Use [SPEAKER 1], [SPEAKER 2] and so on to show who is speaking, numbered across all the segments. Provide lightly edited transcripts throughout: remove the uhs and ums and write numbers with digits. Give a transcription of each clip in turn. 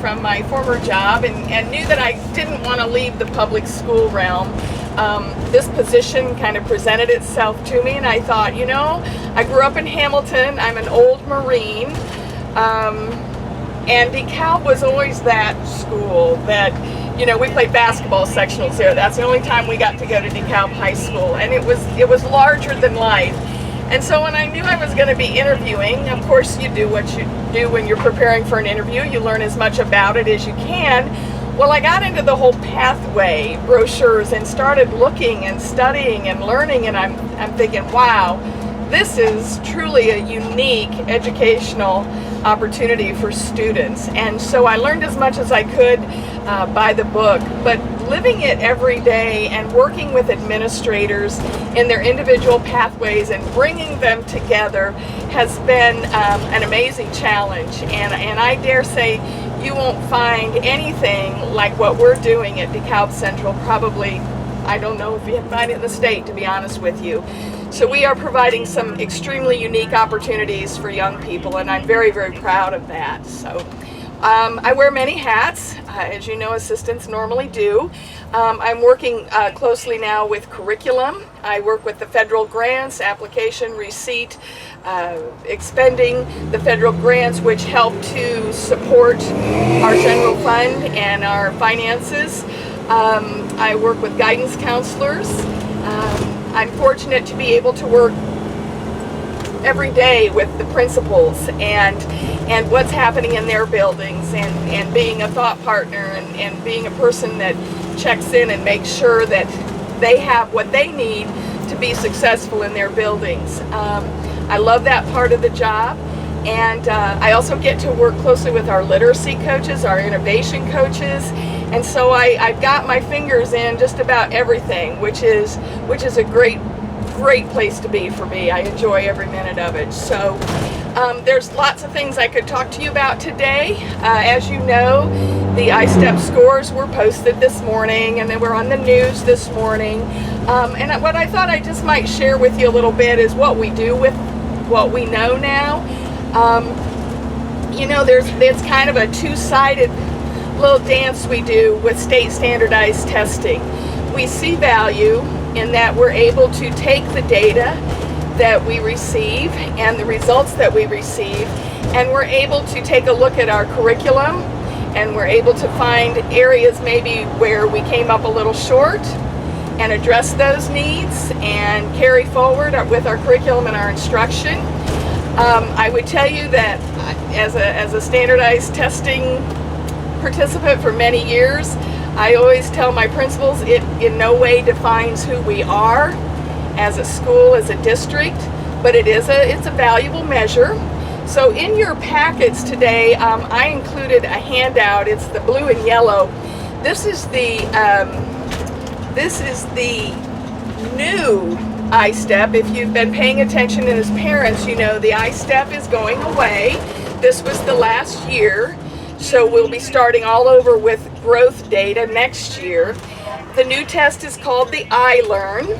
[SPEAKER 1] from my former job and knew that I didn't want to leave the public school realm. This position kind of presented itself to me, and I thought, you know, I grew up in Hamilton. I'm an old Marine, and DeKalb was always that school that, you know, we played basketball sectionals there. That's the only time we got to go to DeKalb High School, and it was larger than life. And so when I knew I was going to be interviewing, of course you do what you do when you're preparing for an interview. You learn as much about it as you can. Well, I got into the whole pathway brochures and started looking and studying and learning, and I'm thinking, wow, this is truly a unique educational opportunity for students. And so I learned as much as I could by the book, but living it every day and working with administrators in their individual pathways and bringing them together has been an amazing challenge. And I dare say you won't find anything like what we're doing at DeKalb Central. Probably, I don't know if you can find it in the state, to be honest with you. So we are providing some extremely unique opportunities for young people, and I'm very, very proud of that. So I wear many hats, as you know assistants normally do. I'm working closely now with curriculum. I work with the federal grants, application, receipt, expending the federal grants which help to support our general fund and our finances. I work with guidance counselors. I'm fortunate to be able to work every day with the principals and what's happening in their buildings, and being a thought partner and being a person that checks in and makes sure that they have what they need to be successful in their buildings. I love that part of the job, and I also get to work closely with our literacy coaches, our innovation coaches, and so I've got my fingers in just about everything, which is a great place to be for me. I enjoy every minute of it. So there's lots of things I could talk to you about today. As you know, the ISTEP scores were posted this morning, and they were on the news this morning. And what I thought I just might share with you a little bit is what we do with what we know now. You know, it's kind of a two-sided little dance we do with state standardized testing. We see value in that we're able to take the data that we receive and the results that we receive, and we're able to take a look at our curriculum, and we're able to find areas maybe where we came up a little short and address those needs and carry forward with our curriculum and our instruction. I would tell you that as a standardized testing participant for many years, I always tell my principals it in no way defines who we are as a school, as a district, but it's a valuable measure. So in your packets today, I included a handout. It's the blue and yellow. This is the new ISTEP. If you've been paying attention as parents, you know the ISTEP is going away. This was the last year. So we'll be starting all over with growth data next year. The new test is called the ILearn.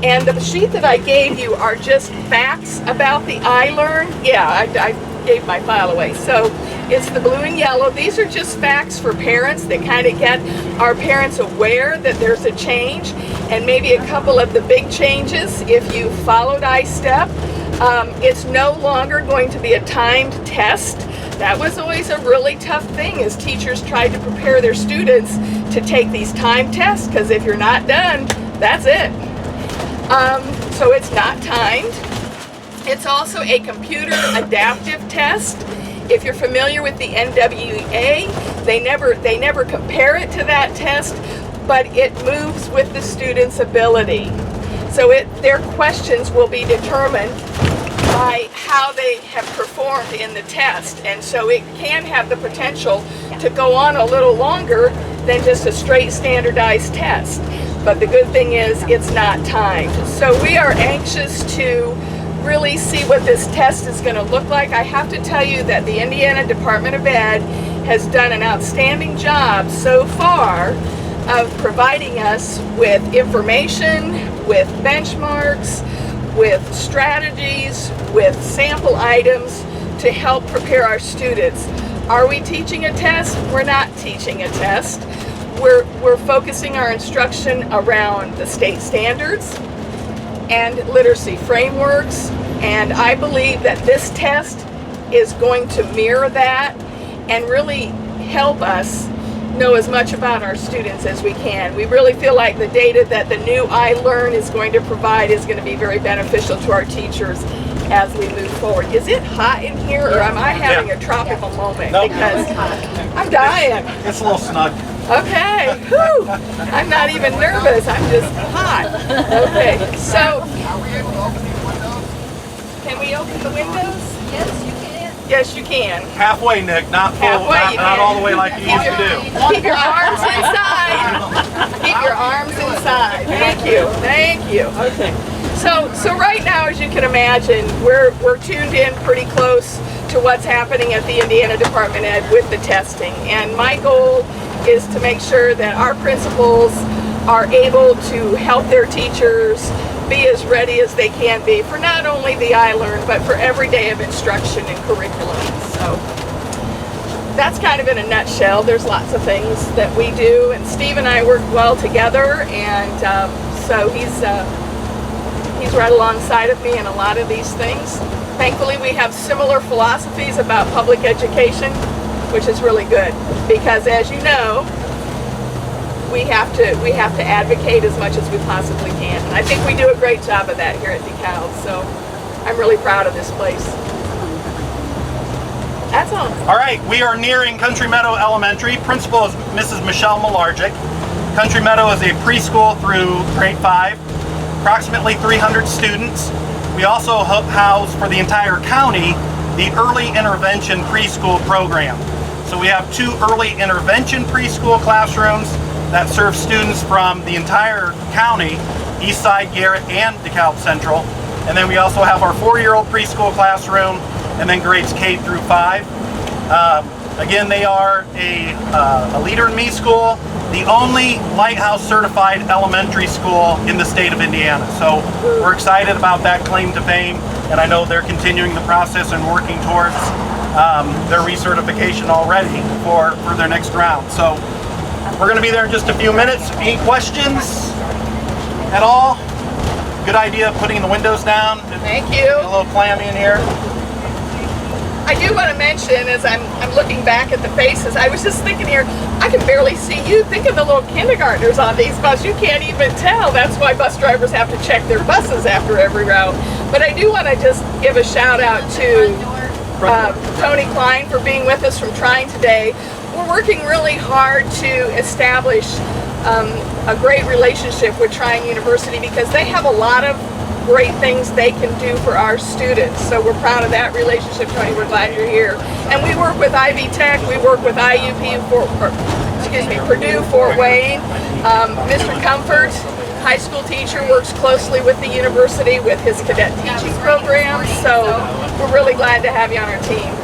[SPEAKER 1] And the sheet that I gave you are just facts about the ILearn. Yeah, I gave my file away. So it's the blue and yellow. These are just facts for parents that kind of get our parents aware that there's a change, and maybe a couple of the big changes. If you followed ISTEP, it's no longer going to be a timed test. That was always a really tough thing as teachers tried to prepare their students to take these timed tests, because if you're not done, that's it. So it's not timed. It's also a computer adaptive test. If you're familiar with the NWEA, they never compare it to that test, but it moves with the student's ability. So their questions will be determined by how they have performed in the test, and so it can have the potential to go on a little longer than just a straight standardized test. But the good thing is it's not timed. So we are anxious to really see what this test is going to look like. I have to tell you that the Indiana Department of Ed has done an outstanding job so far of providing us with information, with benchmarks, with strategies, with sample items to help prepare our students. Are we teaching a test? We're not teaching a test. We're focusing our instruction around the state standards and literacy frameworks, and I believe that this test is going to mirror that and really help us know as much about our students as we can. We really feel like the data that the new ILearn is going to provide is going to be very beneficial to our teachers as we move forward. Is it hot in here, or am I having a tropical moment?
[SPEAKER 2] Nope.
[SPEAKER 1] Because I'm dying.
[SPEAKER 2] It's a little snug.
[SPEAKER 1] Okay, whew. I'm not even nervous, I'm just hot. Okay, so,
[SPEAKER 3] Are we able to open these windows?
[SPEAKER 1] can we open the windows?
[SPEAKER 4] Yes, you can.
[SPEAKER 1] Yes, you can.
[SPEAKER 2] Halfway, Nick, not full,
[SPEAKER 1] Halfway,
[SPEAKER 2] not all the way like you used to do.
[SPEAKER 1] Keep your arms inside. Keep your arms inside. Thank you, thank you. Okay. So right now, as you can imagine, we're tuned in pretty close to what's happening at the Indiana Department of Ed with the testing. And my goal is to make sure that our principals are able to help their teachers be as ready as they can be for not only the ILearn, but for every day of instruction and curriculum. So that's kind of in a nutshell. There's lots of things that we do, and Steve and I work well together, and so he's right alongside of me in a lot of these things. Thankfully, we have similar philosophies about public education, which is really good, because as you know, we have to advocate as much as we possibly can. And I think we do a great job of that here at DeKalb, so I'm really proud of this place. That's all.
[SPEAKER 2] All right, we are nearing Country Meadow Elementary. Principal is Mrs. Michelle Malarczyk. Country Meadow is a preschool through grade 5, approximately 300 students. We also house for the entire county the Early Intervention Preschool Program. So we have 2 Early Intervention Preschool classrooms that serve students from the entire county, Eastside, Garrett, and DeKalb Central. And then we also have our 4-year-old preschool classroom, and then grades K through 5. Again, they are a Leader in Me school, the only Lighthouse certified elementary school in the state of Indiana. So we're excited about that claim to fame, and I know they're continuing the process and working towards their recertification already for their next round. So we're going to be there in just a few minutes. Any questions at all? Good idea of putting the windows down.
[SPEAKER 1] Thank you.
[SPEAKER 2] A little clammy in here.
[SPEAKER 1] I do want to mention, as I'm looking back at the faces, I was just thinking here, I can barely see you. Think of the little kindergartners on these buses. You can't even tell. That's why bus drivers have to check their buses after every route. But I do want to just give a shout out to Tony Klein for being with us from Trying today. We're working really hard to establish a great relationship with Trying University, because they have a lot of great things they can do for our students. So we're proud of that relationship, Tony. We're glad you're here. And we work with Ivy Tech, we work with IUP, Purdue, Fort Wayne. Mr. Comfort, high school teacher, works closely with the university with his cadet teaching program. So we're really glad to have you on our team.